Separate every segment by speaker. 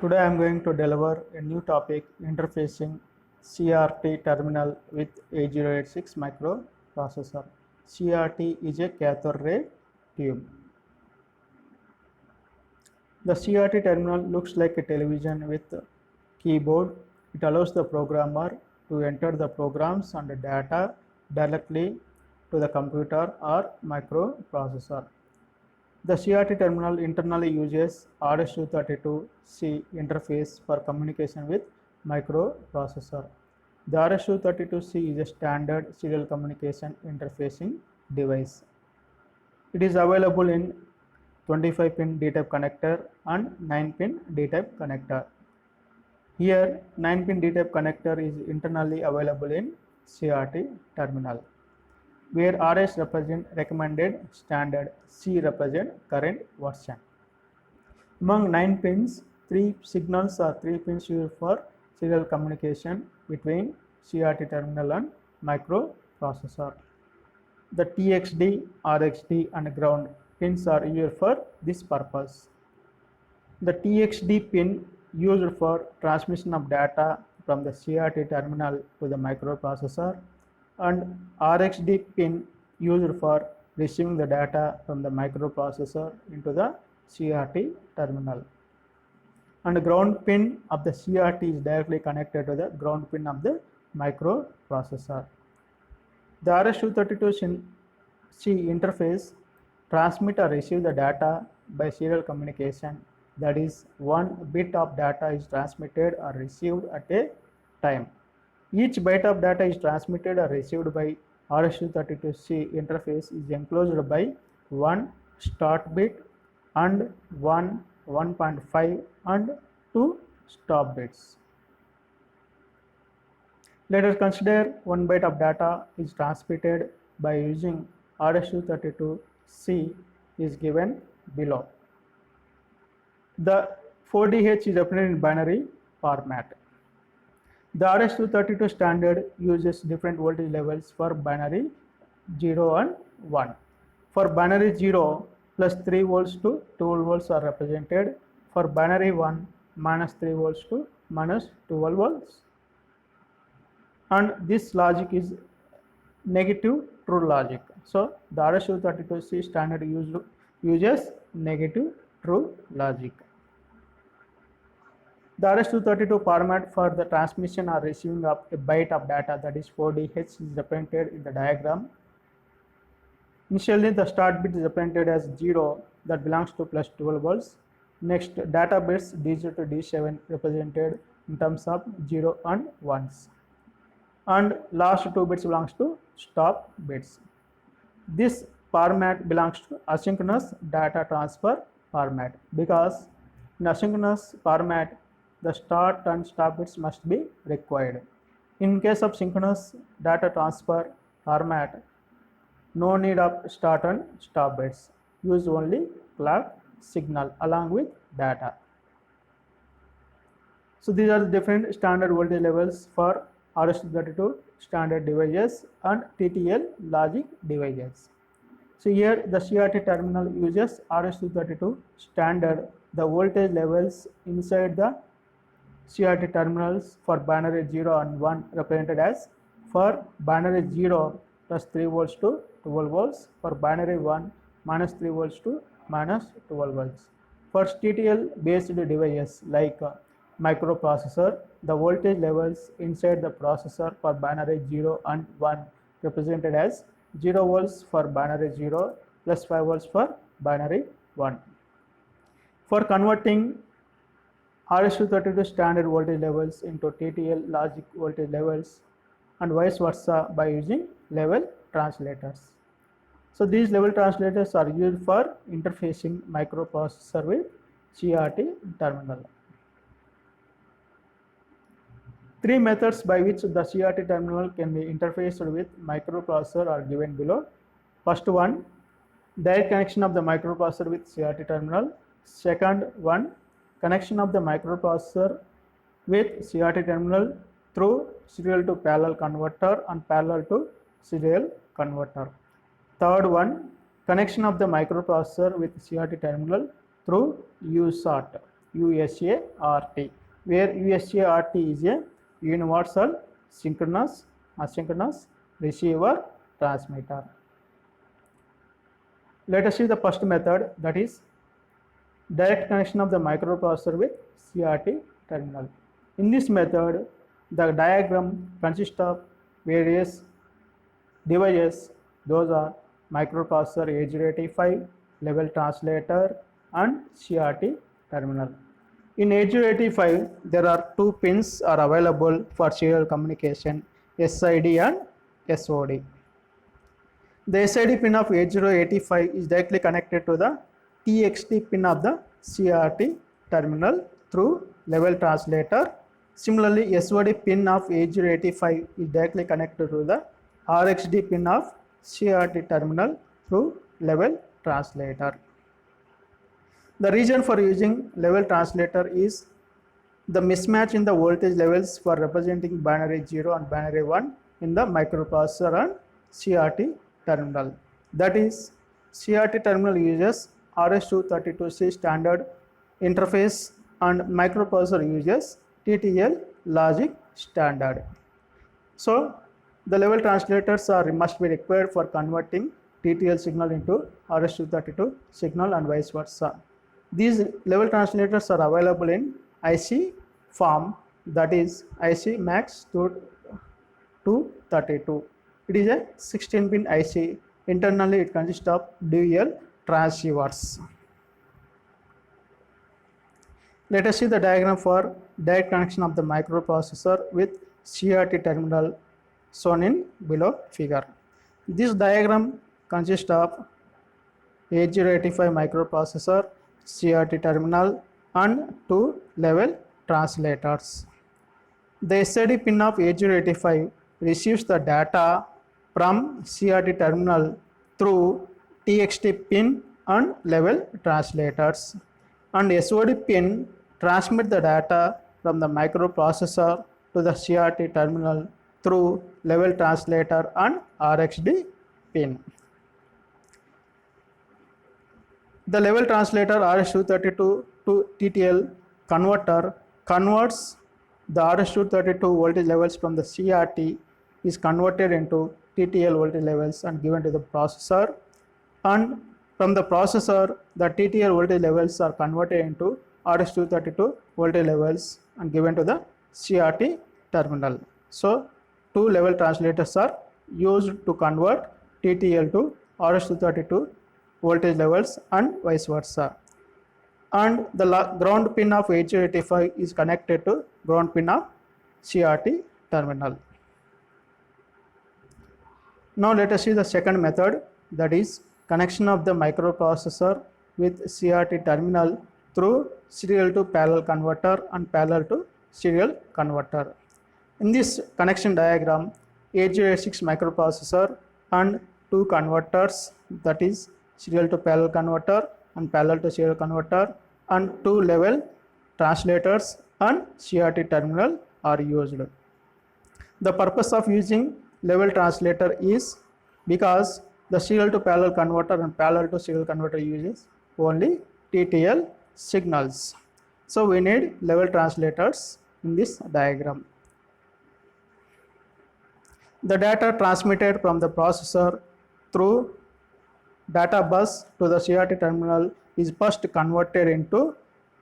Speaker 1: Today I am going to deliver a new topic interfacing CRT terminal with 8086 microprocessor. CRT is a cathode ray tube. The CRT terminal looks like a television with a keyboard. It allows the programmer to enter the programs and data directly to the computer or microprocessor. The CRT terminal internally uses RS-232C interface for communication with microprocessor. The RS-232C is a standard serial communication interfacing device. It is available in 25-pin D-type connector and 9-pin D-type connector. Here, 9-pin D-type connector is internally available in CRT terminal, where RS represent recommended standard, C represent current version. Among 9 pins, 3 signals or 3 pins used for serial communication between CRT terminal and microprocessor. The TXD, RXD and ground pins are used for this purpose. The TXD pin used for transmission of data from the CRT terminal to the microprocessor, and RXD pin used for receiving the data from the microprocessor into the CRT terminal. And the ground pin of the CRT is directly connected to the ground pin of the microprocessor. The RS-232C interface transmit or receive the data by serial communication. That is, 1 bit of data is transmitted or received at a time. Each byte of data is transmitted or received by RS-232C interface is enclosed by 1 start bit and 1.5 and 2 stop bits. Let us consider 1 byte of data is transmitted by using RS-232C is given below. The 4DH is represented in binary format. The RS-232 standard uses different voltage levels for binary 0 and 1. For binary 0, plus 3 volts to 12 volts are represented. For binary 1, minus 3 volts to minus 12 volts. And this logic is negative true logic. So the RS-232C standard uses negative true logic. The RS-232 format for the transmission or receiving of a byte of data, that is 4DH, is represented in the diagram. Initially, the start bit is represented as 0, that belongs to plus 12 volts. Next, data bits D0 to D7 represented in terms of 0 and 1s. And last 2 bits belongs to stop bits. This format belongs to asynchronous data transfer format, because in asynchronous format, the start and stop bits must be required. In case of synchronous data transfer format, no need of start and stop bits. Use only clock signal along with data. So these are the different standard voltage levels for RS-232 standard devices and TTL logic devices. So here the CRT terminal uses RS-232 standard. The voltage levels inside the CRT terminals for binary 0 and 1 represented as, for binary 0 plus 3 volts to 12 volts, for binary 1 minus 3 volts to minus 12 volts. For TTL based devices like microprocessor, the voltage levels inside the processor for binary 0 and 1 represented as 0 volts for binary 0 plus 5 volts for binary 1. For converting RS-232 standard voltage levels into TTL logic voltage levels and vice versa by using level translators. So these level translators are used for interfacing microprocessor with CRT terminal. 3 methods by which the CRT terminal can be interfaced with microprocessor are given below. First one, direct connection of the microprocessor with CRT terminal. Second one, connection of the microprocessor with CRT terminal through serial to parallel converter and parallel to serial converter. Third one, connection of the microprocessor with CRT terminal through USART. USART, where USART is a universal synchronous asynchronous receiver transmitter. Let us see the first method, that is direct connection of the microprocessor with CRT terminal. In this method, the diagram consists of various devices. Those are microprocessor, 8085, level translator and CRT terminal. In 8085, there are two pins are available for serial communication, SID and SOD. The SID pin of 8085 is directly connected to the TXT pin of the CRT terminal through level translator. Similarly, SOD pin of 8085 is directly connected to the RxD pin of CRT terminal through level translator. The reason for using level translator is the mismatch in the voltage levels for representing binary 0 and binary 1 in the microprocessor and CRT terminal. That is, CRT terminal uses RS-232C standard interface and microprocessor uses TTL logic standard. So the level translators must be required for converting TTL signal into RS-232 signal and vice versa. These level translators are available in IC form, that is IC Max 232. It is a 16-pin IC. Internally, it consists of dual transceivers. Let us see the diagram for direct connection of the microprocessor with CRT terminal shown in below figure. This diagram consists of 8085 microprocessor, CRT terminal and two level translators. The SID pin of 8085 receives the data from CRT terminal through TXT pin and level translators, and SOD pin transmit the data from the microprocessor to the CRT terminal through level translator and RxD pin. The level translator RS-232 to TTL converter converts the RS-232 voltage levels from the CRT is converted into TTL voltage levels and given to the processor, and from the processor the TTL voltage levels are converted into RS-232 voltage levels and given to the CRT terminal. So two level translators are used to convert TTL to RS-232 voltage levels and vice versa, and the ground pin of 8085 is connected to ground pin of CRT terminal. Now let us see the second method, that is connection of the microprocessor with CRT terminal through serial to parallel converter and parallel to serial converter. In this connection diagram, 8086 microprocessor and two converters, that is serial to parallel converter and parallel to serial converter, and two level translators and CRT terminal are used. The purpose of using level translator is because the serial to parallel converter and parallel to serial converter uses only TTL signals. So we need level translators in this diagram. The data transmitted from the processor through data bus to the CRT terminal is first converted into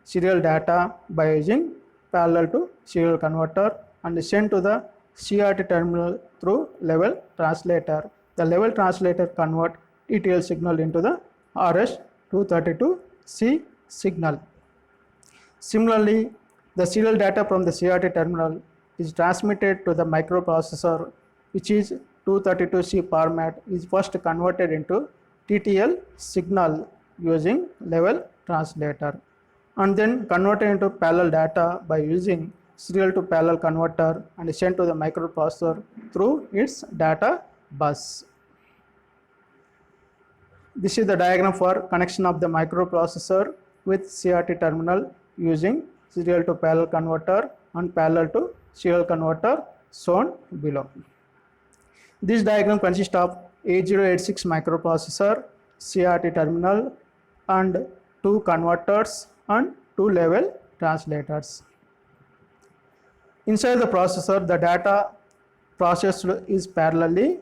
Speaker 1: serial data by using parallel to serial converter and sent to the CRT terminal through level translator. The level translator convert TTL signal into the RS-232C signal. Similarly, the serial data from the CRT terminal is transmitted to the microprocessor, which is 232C format, is first converted into TTL signal using level translator and then converted into parallel data by using serial to parallel converter and sent to the microprocessor through its data bus. This is the diagram for connection of the microprocessor with CRT terminal using serial to parallel converter and parallel to serial converter shown below. This diagram consists of 8086 microprocessor, CRT terminal and two converters and two level translators. Inside the processor, the data processed is parallelly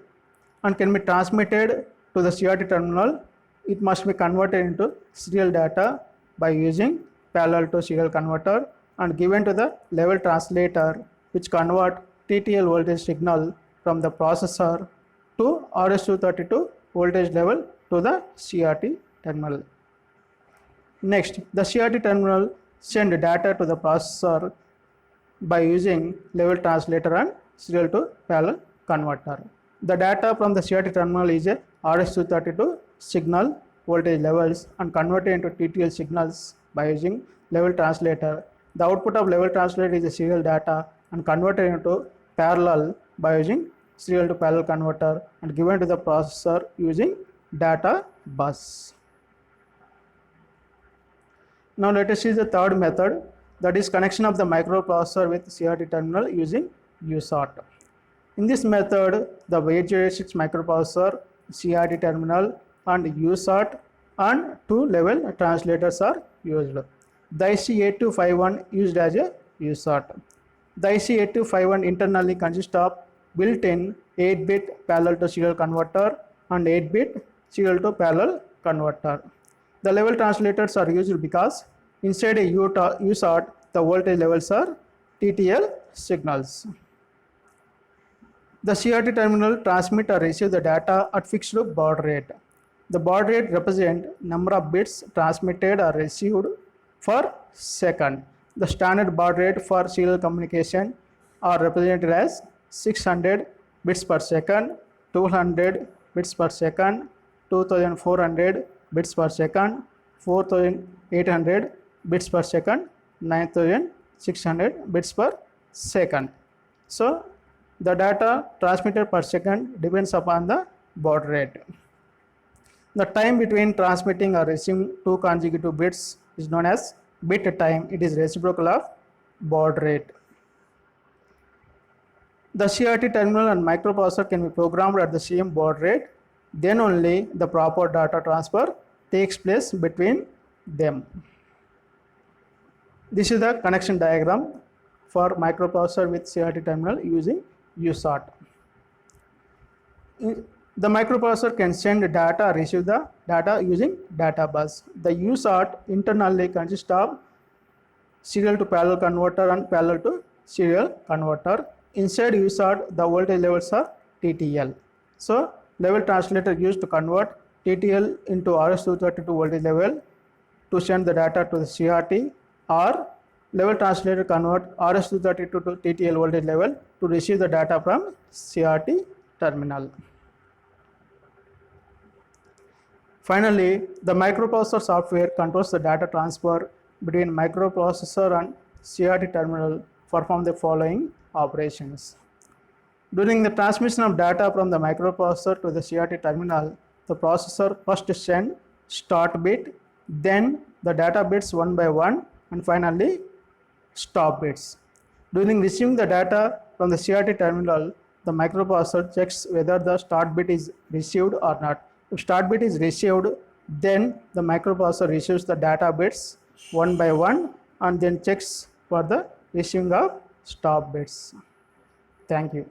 Speaker 1: and can be transmitted to the CRT terminal. It must be converted into serial data by using parallel to serial converter and given to the level translator, which convert TTL voltage signal from the processor to RS-232 voltage level to the CRT terminal. Next, the CRT terminal send data to the processor by using level translator and serial to parallel converter. The data from the CRT terminal is a RS-232 signal voltage levels and converted into TTL signals by using level translator. The output of level translator is a serial data and converted into parallel by using serial to parallel converter and given to the processor using data bus. Now let us see the third method, that is connection of the microprocessor with CRT terminal using USART. In this method, the 8086 microprocessor, CRT terminal and USART and two level translators are used. The IC8251 used as a USART. The IC8251 internally consists of built-in 8-bit parallel to serial converter and 8-bit serial to parallel converter. The level translators are used because inside a USART, the voltage levels are TTL signals. The CRT terminal transmit or receive the data at fixed baud rate. The baud rate represents number of bits transmitted or received per second. The standard baud rate for serial communication are represented as 600 bits per second, 200 bits per second, 2400 bits per second, 4800 bits per second, 9600 bits per second. So the data transmitted per second depends upon the baud rate. The time between transmitting or receiving two consecutive bits is known as bit time. It is reciprocal of baud rate. The CRT terminal and microprocessor can be programmed at the same baud rate. Then only the proper data transfer takes place between them. This is the connection diagram for microprocessor with CRT terminal using USART. The microprocessor can send data, receive the data using data bus. The USART internally consists of serial to parallel converter and parallel to serial converter. Inside USART, the voltage levels are TTL. So level translator used to convert TTL into RS-232 voltage level to send the data to the CRT, or level translator convert RS-232 to TTL voltage level to receive the data from CRT terminal. Finally, the microprocessor software controls the data transfer between microprocessor and CRT terminal. Perform the following operations. During the transmission of data from the microprocessor to the CRT terminal, the processor first sends start bit, then the data bits one by one, and finally stop bits. During receiving the data from the CRT terminal, the microprocessor checks whether the start bit is received or not. If start bit is received, then the microprocessor receives the data bits one by one and then checks for the receiving of stop bits. Thank you.